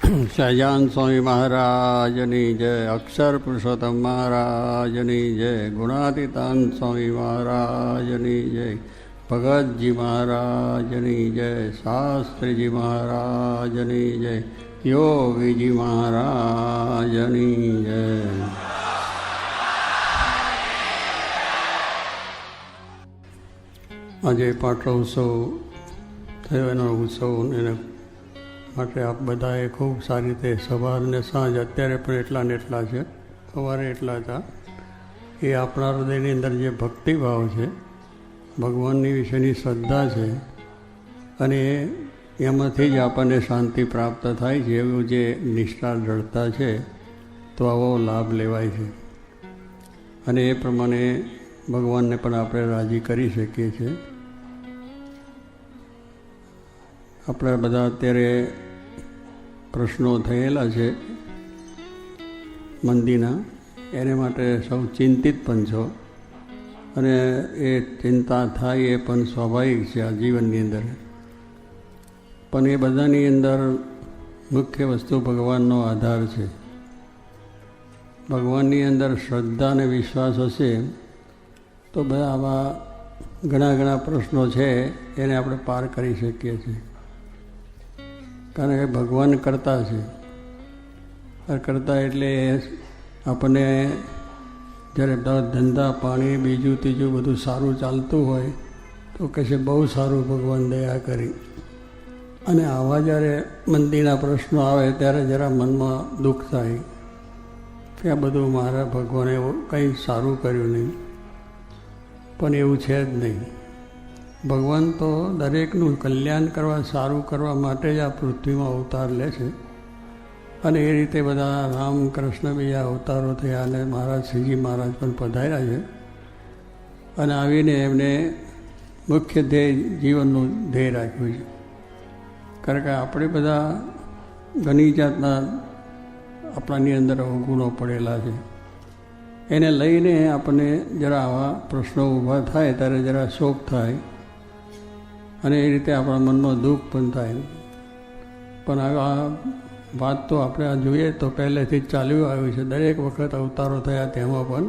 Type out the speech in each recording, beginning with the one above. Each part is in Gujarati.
સહજાન સ્વામી મહારાજની જય, અક્ષર પુરુષોત્તમ મહારાજની જય, ગુણાતીતાન સ્વામી મહારાજની જય, ભગતજી મહારાજની જય, શાસ્ત્રીજી મહારાજની જય, યોગીજી મહારાજની જય. આજે પાટોત્સવ થયો, એનો ઉત્સવ એને માટે આપ બધાએ ખૂબ સારી રીતે સવાર અને સાંજ, અત્યારે પણ એટલા ને એટલા છે, સવારે એટલા હતા, એ આપણા હૃદયની અંદર જે ભક્તિભાવ છે, ભગવાનની વિશેની શ્રદ્ધા છે, અને એમાંથી જ આપણને શાંતિ પ્રાપ્ત થાય છે, એવું જે નિષ્ઠા જડતા છે, તો આવો લાભ લેવાય છે. અને એ પ્રમાણે ભગવાનને પણ આપણે રાજી કરી શકીએ છીએ. આપણે બધા અત્યારે પ્રશ્નો થયેલા છે મંદીના, એને માટે સૌ ચિંતિત પણ છો, અને એ ચિંતા થાય એ પણ સ્વાભાવિક છે આ જીવનની અંદર. પણ એ બધાની અંદર મુખ્ય વસ્તુ ભગવાનનો આધાર છે. ભગવાનની અંદર શ્રદ્ધા અને વિશ્વાસ હશે તો બધા આવા ઘણા પ્રશ્નો છે એને આપણે પાર કરી શકીએ છીએ. કારણ કે ભગવાન કરતા છે, કરતા એટલે આપણને જ્યારે ધંધા પાણી બીજું ત્રીજું બધું સારું ચાલતું હોય તો કહેશે બહુ સારું, ભગવાન દયા કરી. અને આવા જ્યારે મંદીના પ્રશ્નો આવે ત્યારે જરા મનમાં દુઃખ થાય કે આ બધું મારા ભગવાને કંઈ સારું કર્યું નહીં. પણ એવું છે જ નહીં. ભગવાન તો દરેકનું કલ્યાણ કરવા, સારું કરવા માટે જ આ પૃથ્વીમાં અવતાર લે છે. અને એ રીતે બધા રામ કૃષ્ણ બીજા અવતારો થયા, અને મહારાજ શ્રીજી મહારાજ પણ પધાર્યા છે. અને આવીને એમને મુખ્ય ધ્યેય, જીવનનું ધ્યેય રાખ્યું છે. કારણ કે આપણે બધા ઘણી જાતના આપણાની અંદર અવગુણો પડેલા છે. એને લઈને આપણને જરા આવા પ્રશ્નો ઊભા થાય ત્યારે જરા શોક થાય, અને એ રીતે આપણા મનમાં દુઃખ પણ થાય. પણ આ વાત તો આપણે આ જોઈએ તો પહેલેથી જ ચાલ્યું આવ્યું છે. દરેક વખત અવતારો થયા તેમાં પણ,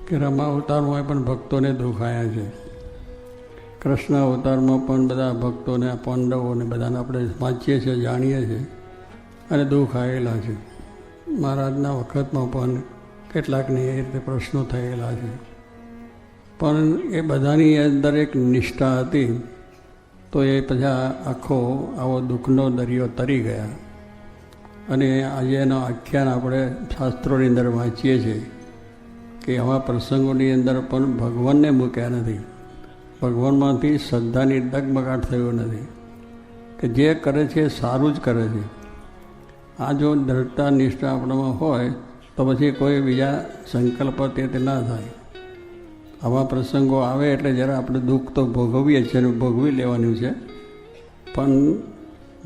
કે રમા અવતારમાં પણ ભક્તોને દુઃખ આવ્યા છે. કૃષ્ણ અવતારમાં પણ બધા ભક્તોને, પાંડવોને બધાને આપણે વાંચીએ છીએ, જાણીએ છીએ, અને દુઃખ આવેલા છે. મહારાજના વખતમાં પણ કેટલાકને એ રીતે પ્રશ્નો થયેલા છે. પણ એ બધાની અંદર એક નિષ્ઠા હતી, તો એ પછી આખો આવો દુઃખનો દરિયો તરી ગયા. અને આજે એનો આખ્યાન આપણે શાસ્ત્રોની અંદર વાંચીએ છીએ કે આવા પ્રસંગોની અંદર પણ ભગવાનને મૂક્યા નથી. ભગવાનમાંથી શ્રદ્ધાની ડગમગાટ થયો નથી, કે જે કરે છે એ સારું જ કરે છે. આ જો દ્રઢતા નિષ્ઠા આપણામાં હોય તો પછી કોઈ બીજા સંકલ્પ તે ના થાય. આવા પ્રસંગો આવે એટલે જરા આપણે દુઃખ તો ભોગવીએ છીએ, અને ભોગવી લેવાનું છે. પણ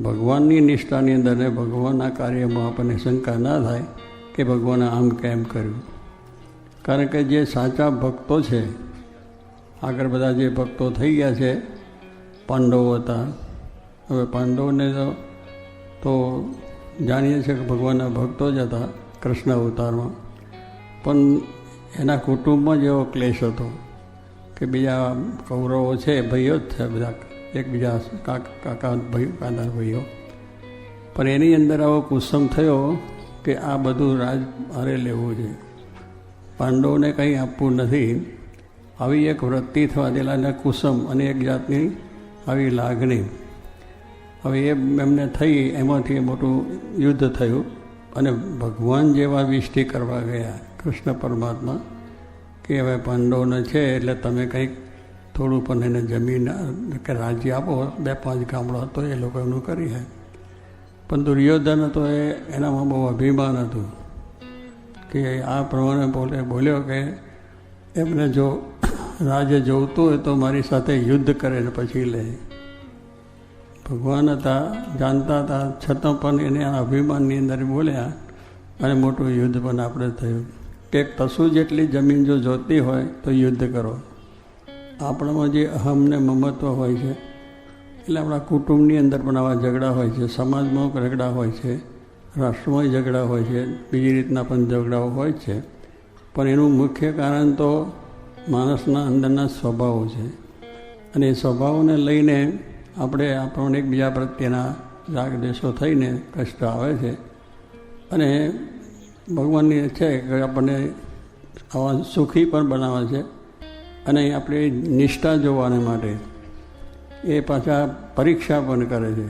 ભગવાનની નિષ્ઠાની અંદર ને ભગવાનના કાર્યમાં આપણને શંકા ના થાય કે ભગવાને આમ કેમ કર્યું. કારણ કે જે સાચા ભક્તો છે, આગળ બધા જે ભક્તો થઈ ગયા છે, પાંડવો હતા. હવે પાંડવોને તો જાણીએ છીએ કે ભગવાનના ભક્તો જ હતા કૃષ્ણ અવતારમાં. પણ એના કુટુંબમાં જ એવો ક્લેશ હતો કે બીજા કૌરવો છે, ભાઈઓ જ છે બધા, એકબીજા કાકા ભાઈઓ. પણ એની અંદર આવો કુસમ થયો કે આ બધું રાજ મારે લેવું છે, પાંડવોને કંઈ આપવું નથી. આવી એક વૃત્તિ થવા દેલા કુસમ, અને એક જાતની આવી લાગણી. હવે એ એમને થઈ, એમાંથી મોટું યુદ્ધ થયું. અને ભગવાન જેવા વિષ્ટિ કરવા ગયા કૃષ્ણ પરમાત્મા, કે હવે પાંડવોને છે એટલે તમે કંઈક થોડું પણ એને જમીન કે રાજ્ય આપો, 2-5 ગામડો હતો એ લોકો એનું કરી હે. પણ દુર્યોધન હતો, એનામાં બહુ અભિમાન હતું કે આ પ્રમાણે બોલ્યો કે એમને જો રાજ્ય જોઈતું હોય તો મારી સાથે યુદ્ધ કરે ને પછી લે. ભગવાન હતા, જાણતા હતા, છતાં પણ એને આ અભિમાનની અંદર બોલ્યા, અને મોટું યુદ્ધ પણ આપણે થયું કે કશું જેટલી જમીન જો જોતી હોય તો યુદ્ધ કરો. આપણામાં જે અહમ ને મમત્વ હોય છે એટલે આપણા કુટુંબની અંદર પણ આવા ઝઘડા હોય છે, સમાજમાં ઝઘડા હોય છે, રાષ્ટ્રમાં ઝઘડા હોય છે, બીજી રીતના પણ ઝઘડાઓ હોય છે. પણ એનું મુખ્ય કારણ તો માણસના અંદરના સ્વભાવો છે. અને એ સ્વભાવોને લઈને આપણને એકબીજા પ્રત્યેના રાગ દ્વેષો થઈને કષ્ટ આવે છે. અને ભગવાનની છે કે આપણને આવા સુખી પણ બનાવે છે. અને આપણી નિષ્ઠા જોવાને માટે એ પાછા પરીક્ષા પણ કરે છે.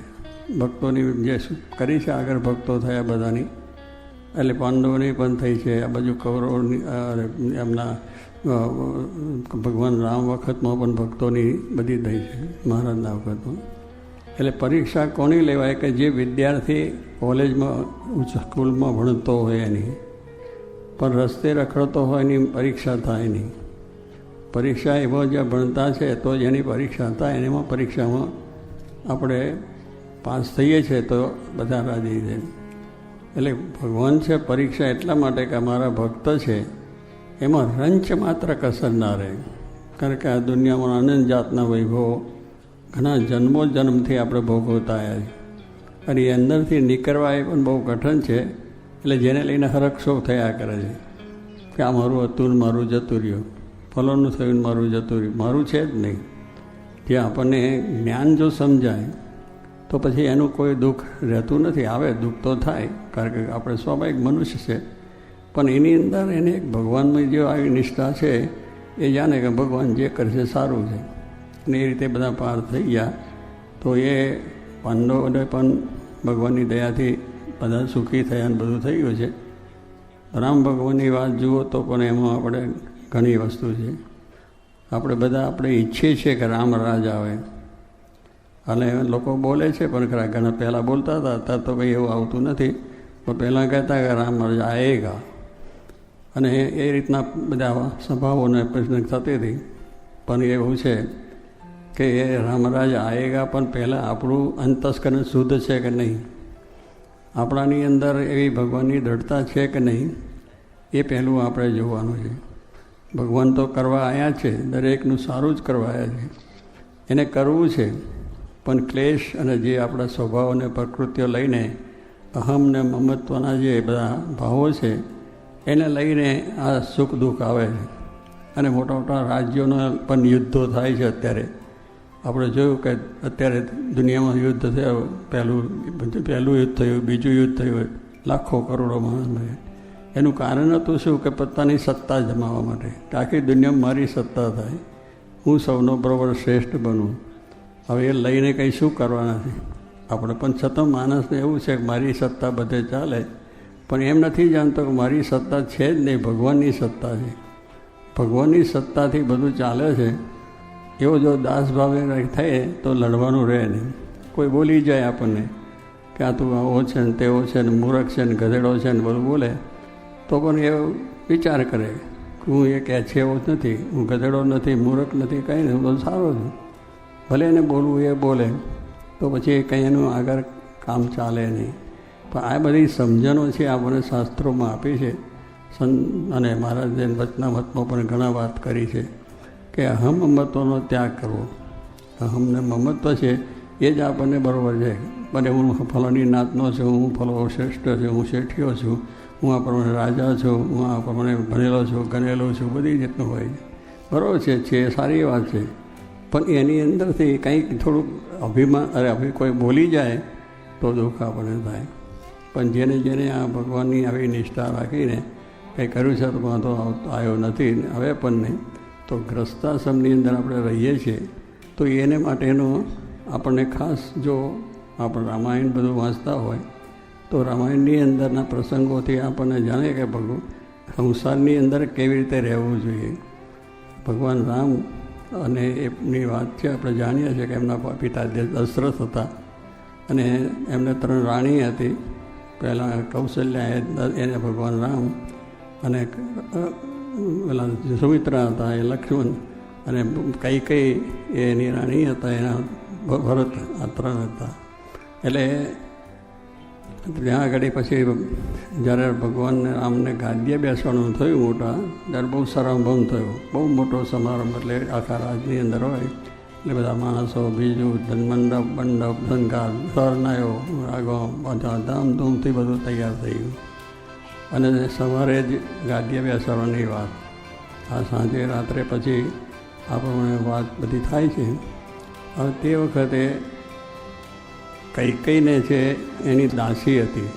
ભક્તોની જે કરી છે આગળ ભક્તો થયા બધાની, એટલે પાંડવોની પણ થઈ છે, આ બાજુ કૌરવોની એમના ભગવાન રામ વખતમાં પણ ભક્તોની બધી થઈ છે, મહારાજના વખતમાં. એટલે પરીક્ષા કોની લેવાય કે જે વિદ્યાર્થી કોલેજમાં સ્કૂલમાં ભણતો હોય એની, પણ રસ્તે રખડતો હોય એની પરીક્ષા થાય નહીં. પરીક્ષા એવા જે ભણતા છે તો જ એની પરીક્ષા થાય. એમાં પરીક્ષામાં આપણે પાસ થઈએ છીએ તો બધા રાજી છે. એટલે ભગવાન છે પરીક્ષા એટલા માટે કે અમારા ભક્ત છે એમાં રંચ માત્ર કસર ના રહે. કારણ કે આ દુનિયામાં અનંત જાતના વૈભવો ઘણા જન્મો જન્મથી આપણે ભોગવતા આવ્યા છે. અને એ અંદરથી નીકળવા એ પણ બહુ કઠિન છે. એટલે જેને લઈને હરખશોખ થયા કરે છે કે આ મારું હતું ને મારું જતું રહ્યું, ફલોનું થયું ને મારું જતું રહ્યું, મારું છે જ નહીં. જે આપણને જ્ઞાન જો સમજાય તો પછી એનું કોઈ દુઃખ રહેતું નથી. આવે દુઃખ તો થાય, કારણ કે આપણે સ્વાભાવિક મનુષ્ય છે. પણ એની અંદર એને એક ભગવાનમાં જે આવી નિષ્ઠા છે એ જાણે કે ભગવાન જે કરશે સારું છે. અને એ રીતે બધા પાર થઈ ગયા. તો એ પાંડવોને પણ ભગવાનની દયાથી બધા સુખી થયા અને બધું થઈ ગયું છે. રામ ભગવાનની વાત જુઓ તો પણ એમાં આપણે ઘણી વસ્તુ છે. આપણે બધા આપણે ઈચ્છીએ છીએ કે રામ રાજ આવે, અને લોકો બોલે છે પણ ખરા, ઘણા પહેલાં બોલતા હતા, અત્યારે તો કંઈ એવું આવતું નથી. પણ પહેલાં કહેતા કે રામ રાજ આએગા, અને એ રીતના બધા સભાઓને પ્રશ્ન થતી હતી. પણ એવું છે કે એ રામરાજ આએગા, પણ પહેલાં આપણું અંતસ્કરણ શુદ્ધ છે કે નહીં, આપણાની અંદર એવી ભગવાનની દૃઢતા છે કે નહીં, એ પહેલું આપણે જોવાનું છે. ભગવાન તો કરવા આવ્યા છે, દરેકનું સારું જ કરવા આવ્યા છે, એને કરવું છે. પણ ક્લેશ અને જે આપણા સ્વભાવ અને પ્રકૃતિઓ લઈને અહમ ને મમત્વના જે બધા ભાવો છે એને લઈને આ સુખ દુઃખ આવે છે. અને મોટા મોટા રાજ્યોના પણ યુદ્ધો થાય છે. અત્યારે આપણે જોયું કે અત્યારે દુનિયામાં યુદ્ધ થયું, પહેલું યુદ્ધ થયું, બીજું યુદ્ધ થયું, લાખો કરોડો માણસ. એનું કારણ હતું શું કે પોતાની સત્તા જમાવવા માટે, કે આખી દુનિયામાં મારી સત્તા થાય, હું સૌનો બરોબર શ્રેષ્ઠ બનું. હવે એ લઈને કંઈ શું કરવાના છે આપણે. પણ છતાં માણસને એવું છે કે મારી સત્તા બધે ચાલે, પણ એમ નથી જાણતો કે મારી સત્તા છે જ નહીં, ભગવાનની સત્તા છે. ભગવાનની સત્તાથી બધું ચાલે છે. એવો જો દાસભાવે થાય તો લડવાનું રહે નહીં. કોઈ બોલી જાય આપણને કે આ તું આવો છે ને તેવો છે ને મૂર્ખ છે ને ગધેડો છે ને બધું બોલે, તો પણ એ વિચાર કરે કે હું એ કહે છે એવો જ નથી, હું ગધેડો નથી, મૂર્ખ નથી, કંઈ નહીં, હું તો સારો છું. ભલે એને બોલવું એ બોલે, તો પછી કંઈ એનું આગળ કામ ચાલે નહીં. પણ આ બધી સમજણો છે આપણને શાસ્ત્રોમાં આપી છે. અને મહારાજે વચનામતમાં પણ ઘણા વાત કરી છે કે અહમ મમત્વનો ત્યાગ કરવો. અહમને મમત્વ છે એ જ આપણને બરાબર છે. મને હું ફલાની નાતનો છું, હું ફલો શ્રેષ્ઠ છું, હું શેઠિયો છું, હું આ પ્રમાણે રાજા છું, હું આ પ્રમાણે ભણેલો છું, ગણેલો છું, બધી રીતનું હોય છે. બરાબર છે, સારી વાત છે. પણ એની અંદરથી કંઈક થોડુંક અભિમાન કોઈ બોલી જાય તો દુઃખ આપણને થાય. પણ જેને આ ભગવાનની આવી નિષ્ઠા રાખીને કંઈ કર્યું છે તો વાંધો આવ્યો નથી, હવે પણ નહીં. તો ગ્રસ્તાશ્રમની અંદર આપણે રહીએ છીએ તો એને માટેનો આપણને ખાસ, જો આપણે રામાયણ બધું વાંચતા હોય તો રામાયણની અંદરના પ્રસંગોથી આપણને જાણે કે સંસારની અંદર કેવી રીતે રહેવું જોઈએ. ભગવાન રામ અને એમની વાત છે આપણે જાણીએ છીએ કે એમના પિતા દશરથ હતા અને એમને 3 રાણી હતી. પહેલાં કૌશલ્યા, એને ભગવાન રામ, અને પેલા સુમિત્રા હતા એ લક્ષ્મણ, અને કઈ એની રાણી હતા એના ભરત, આ 3 હતા. એટલે ત્યાં આગળ પછી જ્યારે ભગવાન રામને ગાદીએ બેસવાનું થયું મોટા, ત્યારે બહુ સમારંભ થયો, બહુ મોટો સમારંભ. એટલે આખા રાજની અંદર હોય એટલે બધા માણસો બીજું મંડપ મંડપ શણગાર સરનાયો આગો બધા ધામધૂમથી બધું તૈયાર થઈ ગયું. અને સવારે જ ગાદીએ બેસવાની વાત. આ સાંજે રાત્રે પછી આ પ્રમાણે વાત બધી થાય છે. હવે તે વખતે કૈકેયીને છે એની દાસી હતી,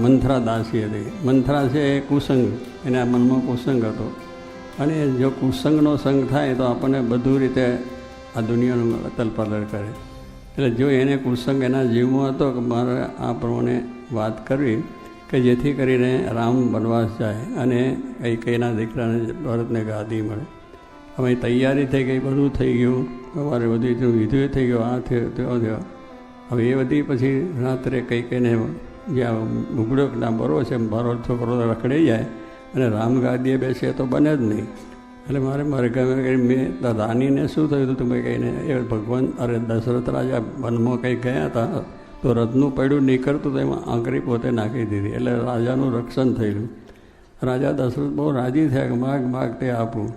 મંથરા દાસી હતી. મંથરા છે એ કુસંગ, એના મનમાં કુસંગ હતો. અને જો કુસંગનો સંગ થાય તો આપણને બધું રીતે આ દુનિયાનું અતલપલર કરે. એટલે જો એને કુસંગ એના જીવમાં હતો કે મારે આ પ્રમાણે વાત કરવી કે જેથી કરીને રામ વનવાસ જાય અને કૈકેયીના દીકરાને ભરતને ગાદી મળે. હવે તૈયારી થઈ ગઈ, બધું થઈ ગયું, સવારે બધું વિધિ થઈ ગયો, આ થયો તેઓ થયો. હવે એ બધી પછી રાત્રે કૈકેયીને જ્યાં ઉઘડોકના બરો છે, મારો છોકરો રખડી જાય અને રામ ગાદીએ બેસે તો બને જ નહીં. એટલે મારે ગમે મેં રાનીને શું થયું હતું તમે કહીને એ ભગવાન દશરથ રાજા વનમાં કંઈ ગયા હતા તો રથનું પૈડું નીકળતું તો એમાં આંગળી પોતે નાખી દીધી. એટલે રાજાનું રક્ષણ થયેલું. રાજા દશરથ બહુ રાજી થયા કે માગ માગ તે આપું.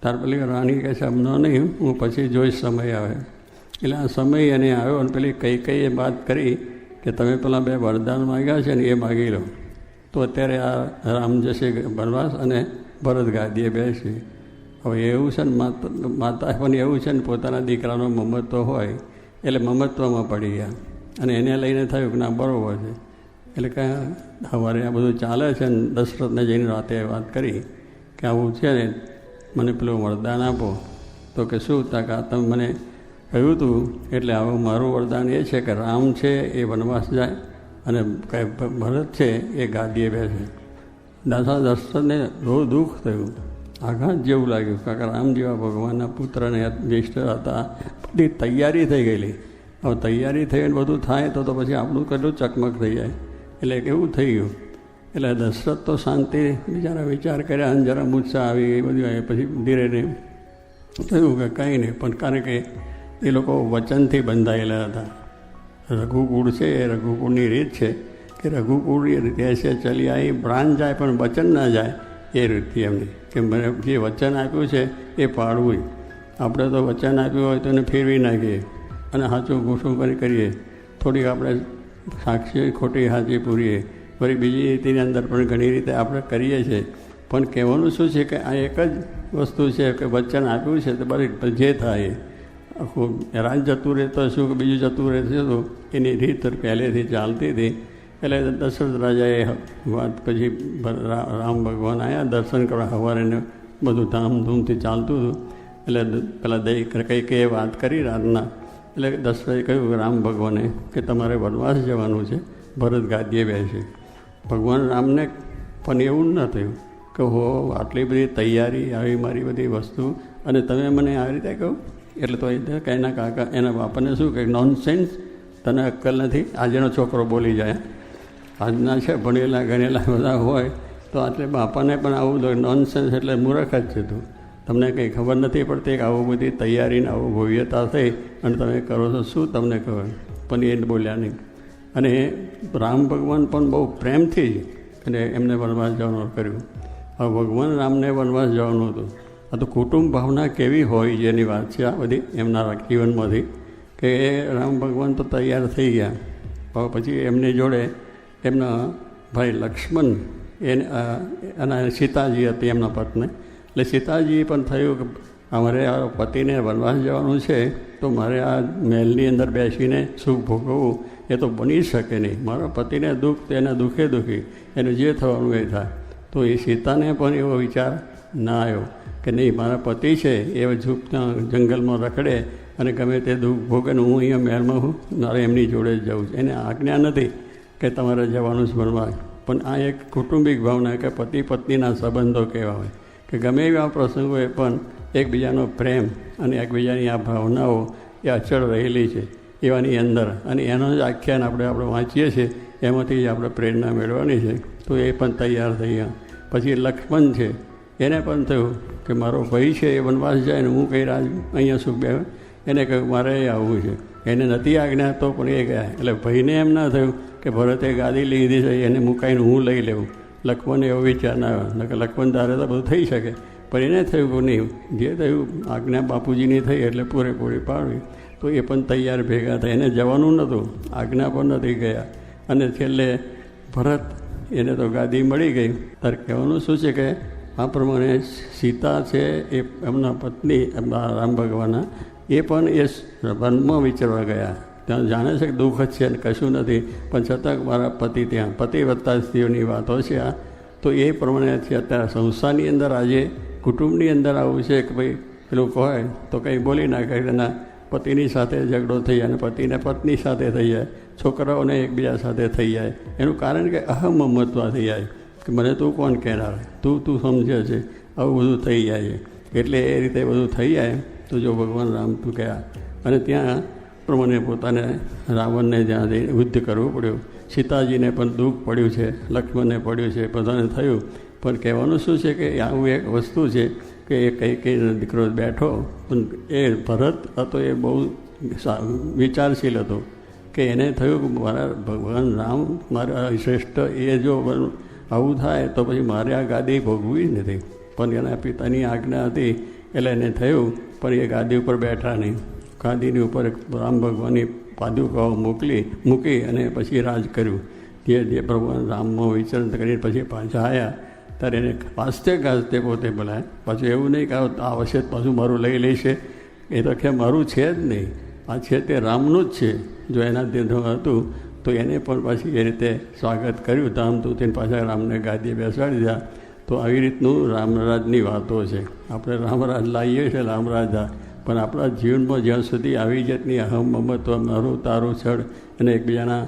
ત્યાર પેલી રાણી કહે છે અમનો નહીં, હું પછી જોઈશ સમય આવે. એટલે આ સમય એને આવ્યો અને પેલી કૈકેયીએ વાત કરી કે તમે પેલા 2 વરદાન માગ્યા છે ને એ માગી લો તો અત્યારે આ રામ જશે વનવાસ અને ભરત ગાદીએ બેસી. હવે એવું છે ને માતા પણ એવું છે ને પોતાના દીકરાનો મમત્વ હોય એટલે મમત્વમાં પડી ગયા અને એને લઈને થયું કે ના બરાબર છે. એટલે કે સવારે આ બધું ચાલે છે ને દશરથને જઈને રાતે વાત કરી કે આવું છે ને મને પેલું વરદાન આપો. તો કે શું તાકા તમે મને કહ્યું હતું એટલે હવે મારું વરદાન એ છે કે રામ છે એ વનવાસ જાય અને ભરત છે એ ગાદીએ બેસે. દશરથને બહુ દુઃખ થયું, આઘાત જેવું લાગ્યું. કારણ કે રામ જેવા ભગવાનના પુત્રને જ્યેષ્ઠ હતા, બધી તૈયારી થઈ ગયેલી. હવે તૈયારી થઈને બધું થાય તો પછી આપણું કેટલું ચકમક થઈ જાય. એટલે એવું થઈ ગયું. એટલે દશરથ તો શાંતિ બિચારા વિચાર કર્યા અને જરા મૂર્છા આવી એ બધું આવી. પછી ધીરે ધીરે થયું કે કંઈ નહીં, પણ કારણ કે એ લોકો વચનથી બંધાયેલા હતા. રઘુકુળ છે એ રઘુકુળની રીત છે કે રઘુકુળ એ રીતે છે ચલી આવી પ્રાણ જાય પણ વચન ના જાય એ રીતથી એમની કે મને જે વચન આપ્યું છે એ પાળવું. આપણે તો વચન આપ્યું હોય તો એને ફેરવી નાખીએ અને સાચું ઘૂસું કરીએ. થોડીક આપણે સાક્ષી ખોટી સાચી પૂરીએ. વળી બીજી રીતિની અંદર પણ ઘણી રીતે આપણે કરીએ છીએ. પણ કહેવાનું શું છે કે આ એક જ વસ્તુ છે કે વચન આપ્યું છે તો બરાબર જે થાય આખું રાજ જતું રહેતો શું કે બીજું જતું રહેશે તો એની રીત પહેલેથી ચાલતી હતી. એટલે દશરથ રાજાએ વાત પછી રામ ભગવાન આવ્યા દર્શન કરવા સવારે બધું ધામધૂમથી ચાલતું હતું. એટલે પેલા કૈકેયીએ વાત કરી રાતના. એટલે દશરથે કહ્યું રામ ભગવાને કે તમારે વનવાસ જવાનું છે, ભરત ગાદીએ બેસે. ભગવાન રામને પણ એવું ન થયું કે હો આટલી બધી તૈયારી આવી મારી બધી વસ્તુ અને તમે મને આવી રીતે કહો. એટલે તો એ એના કાકા એના બાપાને શું કહે નોનસેન્સ, તને અક્કલ નથી. આજનો છોકરો બોલી જાય. આજના છે ભણેલા ગણેલા બધા હોય તો આટલે બાપાને પણ આવું નોનસેન્સ એટલે મૂર્ખ જ છે તું. તમને કંઈ ખબર નથી પડતી કે આવું બધી તૈયારીને આવું ભવ્યતા થઈ અને તમે કરો છો શું તમને ખબર. પણ એ બોલ્યા નહીં. અને રામ ભગવાન પણ બહુ પ્રેમથી અને એમને વનવાસ જવાનું કર્યું. હવે ભગવાન રામને વનવાસ જવાનું હતું. આ તો કુટુંબ ભાવના કેવી હોય જેની વાત છે આ બધી એમના જીવનમાંથી કે એ રામ ભગવાન તો તૈયાર થઈ ગયા. હવે પછી એમની જોડે એમના ભાઈ લક્ષ્મણ અને સીતાજી હતી એમના પત્ની. એટલે સીતાજી પણ થયું કે અમારે આ પતિને વનવાસ જવાનું છે તો મારે આ મહેલની અંદર બેસીને સુખ ભોગવવું એ તો બની શકે નહીં. મારા પતિને દુઃખ તેને દુઃખે દુઃખી એનું જે થવાનું એ થાય. તો એ સીતાને પણ એવો વિચાર ના આવ્યો કે નહીં મારા પતિ છે એ ઝૂપના જંગલમાં રખડે અને ગમે તે દુઃખ ભોગે હું અહીંયા મહેલમાં હું મારે એમની જોડે જ જવું છે. એને આજ્ઞા નથી કે તમારે જવાનું જ વનવાસ. પણ આ એક કૌટુંબિક ભાવના કે પતિ પત્નીના સંબંધો કેવા હોય કે ગમે એવા પ્રસંગોએ પણ એકબીજાનો પ્રેમ અને એકબીજાની આ ભાવનાઓ એ અચળ રહેલી છે એવાની અંદર. અને એનો જ આખ્યાન આપણે વાંચીએ છીએ એમાંથી જ આપણે પ્રેરણા મેળવવાની છે. તો એ પણ તૈયાર થઈ ગયા. પછી લક્ષ્મણ છે એને પણ થયું કે મારો ભાઈ છે એ વનવાસ જાય ને હું કઈ રાજ અહીંયા શું બે એને કહ્યું મારે આવવું છે. એને નથી આજ્ઞા તો પણ એ ગયા. એટલે ભાઈને એમ ના થયું કે ભરતે ગાદી લીધી છે એને મુકાઈને હું લઈ લેવું. લક્ષ્મણને એવો વિચાર ના આવ્યો કે લક્ષ્મણ તારે તો બધું થઈ શકે પણ એને થયું કે નહીં, જે થયું આજ્ઞા બાપુજીની થઈ એટલે પૂરેપૂરી પાડવી. તો એ પણ તૈયાર ભેગા થાય. એને જવાનું નહોતું, આજ્ઞા પણ નથી ગયા. અને છેલ્લે ભરત એને તો ગાદી મળી ગઈ. તારે કહેવાનું શું છે કે આ પ્રમાણે સીતા છે એ એમના પત્ની રામ ભગવાનના, એ પણ એ વનમાં વિચરવા ગયા. ત્યાં જાણે છે કે દુઃખ જ છે અને કશું નથી, પણ છતાં મારા પતિ ત્યાં પતિ વત્તા સ્ત્રીઓની વાતો છે આ. તો એ પ્રમાણે છે અત્યારે સંસ્થાની અંદર આજે કુટુંબની અંદર આવું છે કે ભાઈ પેલું કહે તો કંઈ બોલી નાખે, એના પતિની સાથે ઝઘડો થઈ જાય અને પતિને પત્ની સાથે થઈ જાય, છોકરાઓને એકબીજા સાથે થઈ જાય. એનું કારણ કે અહમ મમત્વ થઈ જાય કે મને તું કોણ કહેનાર, તું સમજે છે, આવું બધું થઈ જાય છે. એટલે એ રીતે બધું થઈ જાય. તો જો ભગવાન રામ તું ગયા અને ત્યાં પ્રમાણે પોતાને રાવણને જ્યાંથી યુદ્ધ કરવું પડ્યું. સીતાજીને પણ દુઃખ પડ્યું છે, લક્ષ્મણને પડ્યું છે, બધાને થયું. પણ કહેવાનું શું છે કે આવું એક વસ્તુ છે કે એ કઈ દીકરો બેઠો, પણ એ ભરત હતો એ બહુ વિચારશીલ હતો કે એને થયું કે મારા ભગવાન રામ મારા શ્રેષ્ઠ, એ જો આવું થાય તો પછી મારે આ ગાદી ભોગવી જ નથી. પણ એના પિતાની આજ્ઞા હતી એટલે એને થયું, પણ એ ગાદી ઉપર બેઠા નહીં. ગાદીની ઉપર રામ ભગવાનની પાદુકાઓ મૂકી અને પછી રાજ કર્યું. જે ભગવાન રામમાં વિચરણ કરીને પછી પાછા આવ્યા ત્યારે એને ગાજતે પોતે બોલાય. પાછું એવું નહીં કે આ વખતે પાછું મારું લઈ લેશે, એ તો કે મારું છે જ નહીં, આ છે તે રામનું જ છે. જો એના દેહ હતું તો એને પણ પાછી એ રીતે સ્વાગત કર્યું, ધામધૂમથી પાછા રામને ગાદીએ બેસાડી દીધા. તો આવી રીતનું રામરાજની વાતો છે. આપણે રામરાજ લાવીએ છીએ રામરાજા, પણ આપણા જીવનમાં જ્યાં સુધી આવી જાતની અહમ મમત્વ, મારું તારું છળ અને એકબીજાના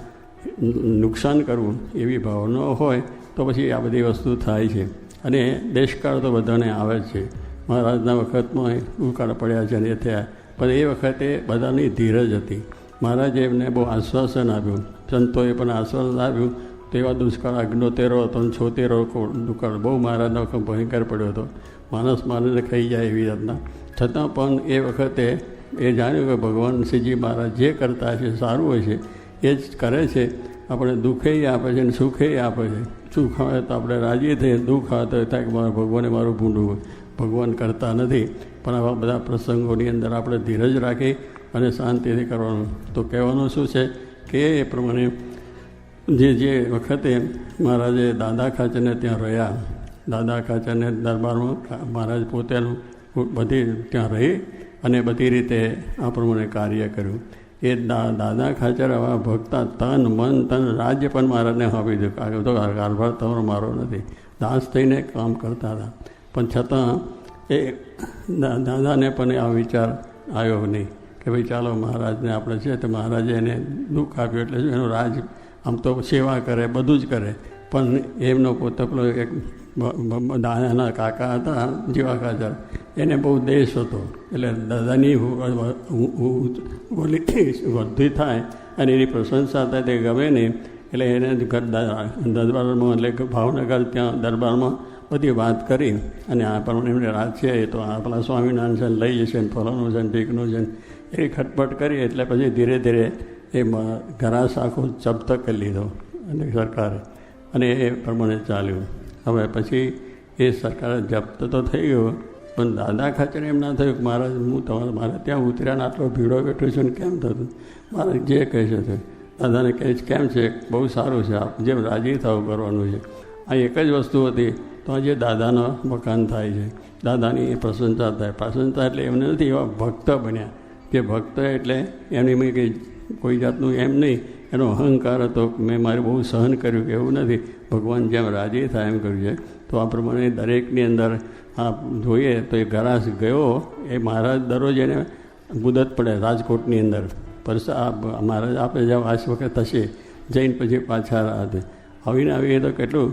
નુકસાન કરવું એવી ભાવના હોય તો પછી આ બધી વસ્તુ થાય છે. અને દેશકાળ તો બધાને આવે જ છે. મહારાજના વખતમાં ઉકાળ પડ્યા છે અને એ થયા, પણ એ વખતે બધાની ધીરજ હતી. મહારાજે એમને બહુ આશ્વાસન આપ્યું, સંતોએ પણ આશ્વાસન આપ્યું. તેવા દુષ્કાળ 78 હતો અને 76 દુકાળ બહુ મહારાજનો વખત ભયંકર પડ્યો હતો. માણસને ખાઈ જાય એવી રીતના. છતાં પણ એ વખતે એ જાણ્યું કે ભગવાન શ્રીજી મહારાજ જે કરતા છે સારું હોય છે, એ જ કરે છે. આપણે દુઃખે આપે છે અને સુખે આપે છે. સુખ આવે તો આપણે રાજી થઈએ, દુઃખ આવે તો થાય કે મારા ભગવાને મારું ભૂંડું. ભગવાન કરતા નથી, પણ આવા બધા પ્રસંગોની અંદર આપણે ધીરજ રાખી અને શાંતિથી કરવાનું. તો કહેવાનું શું છે કે એ પ્રમાણે જે વખતે મહારાજે દાદા ખાચરને ત્યાં રહ્યા, દાદા ખાચરને દરબારમાં મહારાજ પોતેનું બધી ત્યાં રહી અને બધી રીતે આ પ્રમાણે કાર્ય કર્યું. એ દાદા ખાચર આવા ભક્તા તન મન તન રાજ્ય પણ મહારાજને આપી દીધું. તો કારભાર તમારો મારો નથી, દાસ થઈને કામ કરતા હતા. પણ છતાં એ દાદાને પણ આ વિચાર આવ્યો નહીં કે ભાઈ ચાલો મહારાજને આપણે છે તો મહારાજે એને દુઃખ આપ્યું એટલે શું એનું રાજ આમ તો સેવા કરે, બધું જ કરે. પણ એમનો પોતે પેલો એક દાદાના કાકા હતા જીવા ખાચર, એને બહુ દેશ હતો. એટલે દાદાની વૃદ્ધિ થાય અને એની પ્રશંસા થાય તે ગમે નહીં. એટલે એને દરબારમાં એટલે ભાવનગર ત્યાં દરબારમાં બધી વાત કરી અને આ પ્રમાણે એમને રાજ છે તો આપણા સ્વામિનારાયણ છે લઈ જશે ને ફલાણું છે ને ઢીકનું છે ને એવી ખટપટ કરી. એટલે પછી ધીરે ધીરે એ ઘરાસ આખો જપ્ત કરી લીધો અને સરકારે, અને એ પ્રમાણે ચાલ્યું. હવે પછી એ સરકાર જપ્ત તો થઈ ગયો, પણ દાદા ખાચર એમ ના થયું કે મહારાજ હું મારે ત્યાં ઉતર્યા આટલો ભીડો બેઠો છું ને કેમ થતું. મારે જે કહે છે તે દાદાને કહે છે કેમ છે, બહુ સારું છે, આપ જેમ રાજી થવું કરવાનું છે. આ એક જ વસ્તુ હતી. તો આજે દાદાનો મકાન થાય છે, દાદાની પ્રશંસા થાય. પ્રશંસા એટલે એમને નથી એવા ભક્ત બન્યા. જે ભક્ત એટલે એમની મેં કંઈ કોઈ જાતનું એમ નહીં, એનો અહંકાર હતો મેં મારે બહુ સહન કર્યું કે એવું નથી. ભગવાન જેમ રાજી થાય એમ કર્યું છે. તો આ પ્રમાણે દરેકની અંદર આ જોઈએ તો એ ગરાસ ગયો. એ મહારાજ દરરોજ એને મુદત પડે રાજકોટની અંદર, પણ મહારાજ આપણે જેમ આ વખત થશે જઈને પછી પાછા રાહતે આવીને આવીએ તો કેટલું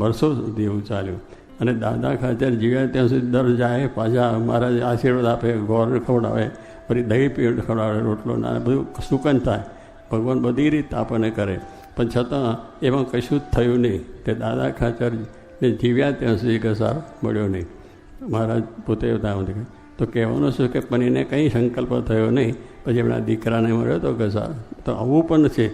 વર્ષો સુધી એવું ચાલ્યું. અને દાદા ખાચર જીવ્યા ત્યાં સુધી દર જાય પાછા મહારાજ આશીર્વાદ આપે, ગોળ ખવડાવે, ફરી દહીં પીડ ખવડાવે, રોટલો ના બધું સુકન થાય. ભગવાન બધી રીતે આપણને કરે. પણ છતાં એમાં કશું જ થયું નહીં કે દાદા ખાચરને જીવ્યા ત્યાં સુધી કસાર મળ્યો નહીં. મહારાજ પોતે બતાવ્યું. તો કહેવાનું શું કે પણ એને કંઈ સંકલ્પ થયો નહીં. પછી એમના દીકરાને મળ્યો તો કસાર. તો આવું પણ છે.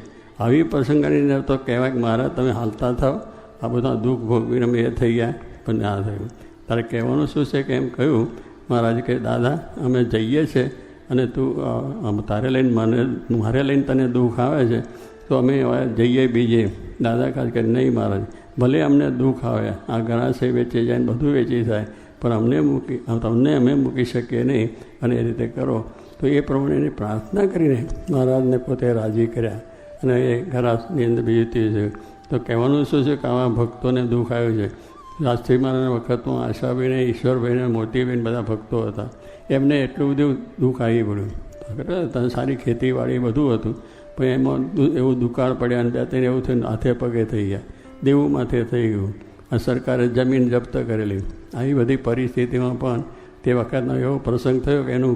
આવી પ્રસંગની અંદર તો કહેવાય કે મહારાજ તમે હાલતા થાવ, આ બધા દુઃખ ભોગવીને એ થઈ ગયા, પણ ના થયું. તારે કહેવાનું શું છે કે એમ કહ્યું. મહારાજ કે દાદા અમે જઈએ છીએ અને તું તારે લઈને મારે લઈને તને દુઃખ આવે છે તો અમે જઈએ બીજે. દાદા ખાસ કે નહીં મહારાજ, ભલે અમને દુઃખ આવે, આ ગળાશે વેચી જાય ને બધું વેચી થાય, પણ તમને અમે મૂકી શકીએ નહીં, અને એ રીતે કરો. તો એ પ્રમાણે એની પ્રાર્થના કરીને મહારાજને પોતે રાજી કર્યા અને એ ગરાસની અંદર બીજું છે. તો કહેવાનું શું છે કે આવા ભક્તોને દુઃખ આવ્યું છે. રાજશ્રી મહારાજના વખતમાં આશાભાઈને, ઈશ્વરભાઈને, મોતીભાઈને બધા ભક્તો હતા. એમને એટલું બધું દુઃખ આવી પડ્યું. સારી ખેતીવાડી બધું હતું, પણ એમાં એવું દુકાળ પડ્યા અને બે ત્રણ એવું થયું, હાથે પગે થઈ ગયા, દેવું માથે થઈ ગયું. આ સરકારે જમીન જપ્ત કરેલી. આવી બધી પરિસ્થિતિમાં પણ તે વખતનો એવો પ્રસંગ થયો કે એનું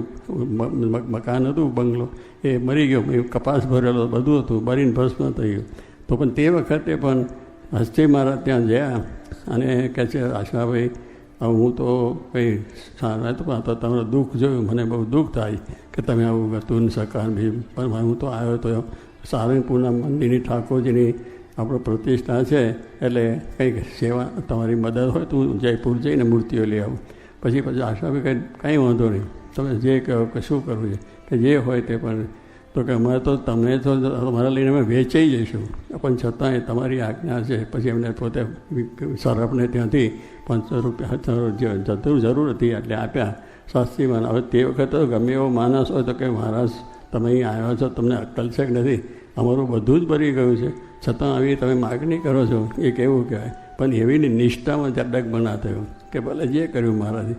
મકાન હતું, બંગલો, એ મરી ગયો. કપાસ ભરેલો બધું હતું, બરીને ભસ્મ થઈ ગયું. તો પણ તે વખતે પણ હસ્તી મહારાજ ત્યાં ગયા અને કહે છે આશાભાઈ હું તો કંઈ સારા તો તમારું દુઃખ જોયું, મને બહુ દુઃખ થાય કે તમે આવું હતું સકાર બી. પણ હું તો આવ્યો તો સારંગપુરના મંદિરની ઠાકોરજીની આપણો પ્રતિષ્ઠા છે, એટલે કંઈક સેવા તમારી મદદ હોય તો હું જયપુર જઈને મૂર્તિઓ લઈ આવું. પછી આશાભાઈ કંઈ વાંધો નહીં, તમે જે કહો કે શું કરવું છે કે જે હોય તે. પણ તો કે અમારે તો તમને તો તમારા લઈને અમે વેચાઈ જઈશું, પણ છતાંય તમારી આજ્ઞા છે. પછી એમને પોતે સરફને ત્યાંથી 500 રૂપિયા જરૂર હતી એટલે આપ્યા શાસ્ત્રીમાં. હવે તે વખતે તો ગમે એવો માણસ હોય તો કે મહારાજ તમે અહીં આવ્યા છો, તમને અક્કલ છે કે નથી? અમારું બધું જ ભરી ગયું છે, છતાં આવી તમે માગણી કરો છો, એ કેવું કહેવાય. પણ એવી નિષ્ઠામાં જડક બના થયો કે ભલે જે કર્યું મહારાજ,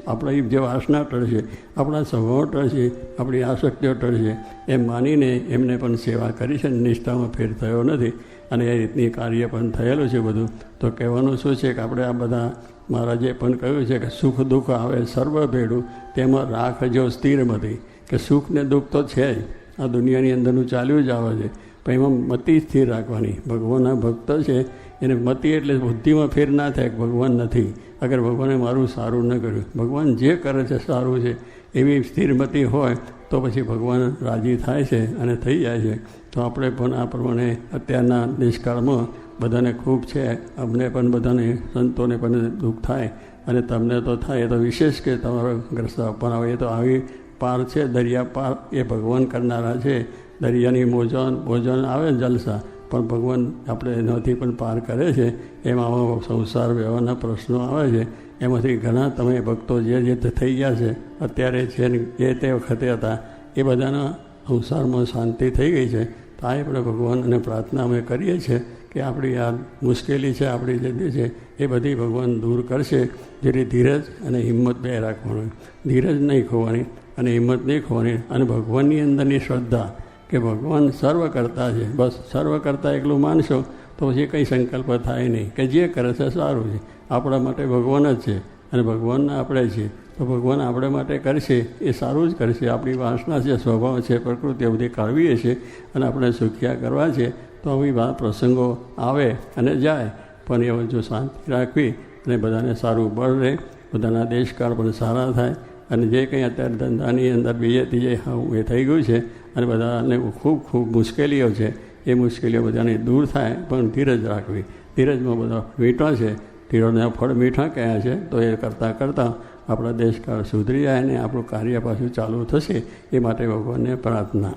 આપણી જે વાસના ટળશે, આપણા સ્વભાવ ટળશે, આપણી આસક્તિઓ ટળશે, એમ માનીને એમને પણ સેવા કરી છે. નિષ્ઠામાં ફેર થયો નથી અને એ રીતની કાર્ય પણ થયેલું છે બધું. તો કહેવાનું શું છે કે આપણે આ બધા મહારાજે પણ કહ્યું છે કે સુખ દુઃખ આવે સર્વ ભેડું, તેમાં રાખજો સ્થિરમતી. કે સુખ ને દુઃખ તો છે જ, આ દુનિયાની અંદરનું ચાલ્યું જ આવે છે, પણ એમાં મતિ સ્થિર રાખવાની. ભગવાનના ભક્ત છે એને મતિ એટલે બુદ્ધિમાં ફેર ના થાય કે ભગવાન નથી, અગર ભગવાને મારું સારું ન કર્યું, ભગવાન જે કરે છે સારું છે, એવી સ્થિરમતિ હોય તો પછી ભગવાન રાજી થાય છે અને થઈ જાય છે. તો આપણે પણ આ પ્રમાણે અત્યારના દેશકાળમાં બધાને ખૂબ છે, અમને પણ બધાને સંતોને પણ દુઃખ થાય અને તમને તો થાય. એ તો વિશેષ કે તમારો ગ્રસ્ત પણ આવે, એ તો આવી પાર છે, દરિયા પાર એ ભગવાન કરનારા છે. દરિયાની મોજન આવે જલસા, પણ ભગવાન આપણે એનાથી પણ પાર કરે છે. એમાં આવા સંસાર વ્યવહારના પ્રશ્નો આવે છે, એમાંથી ઘણા તમે ભક્તો જે થઈ ગયા છે અત્યારે છે ને જે તે વખતે હતા, એ બધાના સંસારમાં શાંતિ થઈ ગઈ છે. તો આ આપણે ભગવાન અને પ્રાર્થના અમે કરીએ છીએ કે આપણી આ મુશ્કેલી છે, આપણી જે છે એ બધી ભગવાન દૂર કરશે. જેથી ધીરજ અને હિંમત બે રાખવાનું, ધીરજ નહીં ખોવાની અને હિંમત નહીં ખોવાની, અને ભગવાનની અંદરની શ્રદ્ધા કે ભગવાન સર્વ કરતા છે. બસ સર્વ કરતા એકલું માનશો તો પછી કંઈ સંકલ્પ થાય નહીં, કે જે કરે છે સારું છે. આપણા માટે ભગવાન જ છે અને ભગવાનના આપણે છીએ, તો ભગવાન આપણે માટે કરશે એ સારું જ કરશે. આપણી વાસના છે, સ્વભાવ છે, પ્રકૃતિ બધી કાઢવીએ છીએ અને આપણે સુખ્યા કરવા છે. તો આવી પ્રસંગો આવે અને જાય, પણ એ જો શાંતિ રાખવી અને બધાને સારું બળ રહે, બધાના દેશકાળ પણ સારા થાય. અને જે કંઈ અત્યારે ધંધાની અંદર બીજે ત્રીજે એ થઈ ગયું છે અને બધાને ખૂબ ખૂબ મુશ્કેલીઓ છે, એ મુશ્કેલીઓ બધાની દૂર થાય. પણ ધીરજ રાખવી, ધીરજમાં બધા મીઠા છે, ધીરજના ફળ મીઠા કયા છે. તો એ કરતાં કરતાં આપણા દેશકાળ સુધરી જાય અને આપણું કાર્ય પાછું ચાલુ થશે. એ માટે ભગવાનને પ્રાર્થના.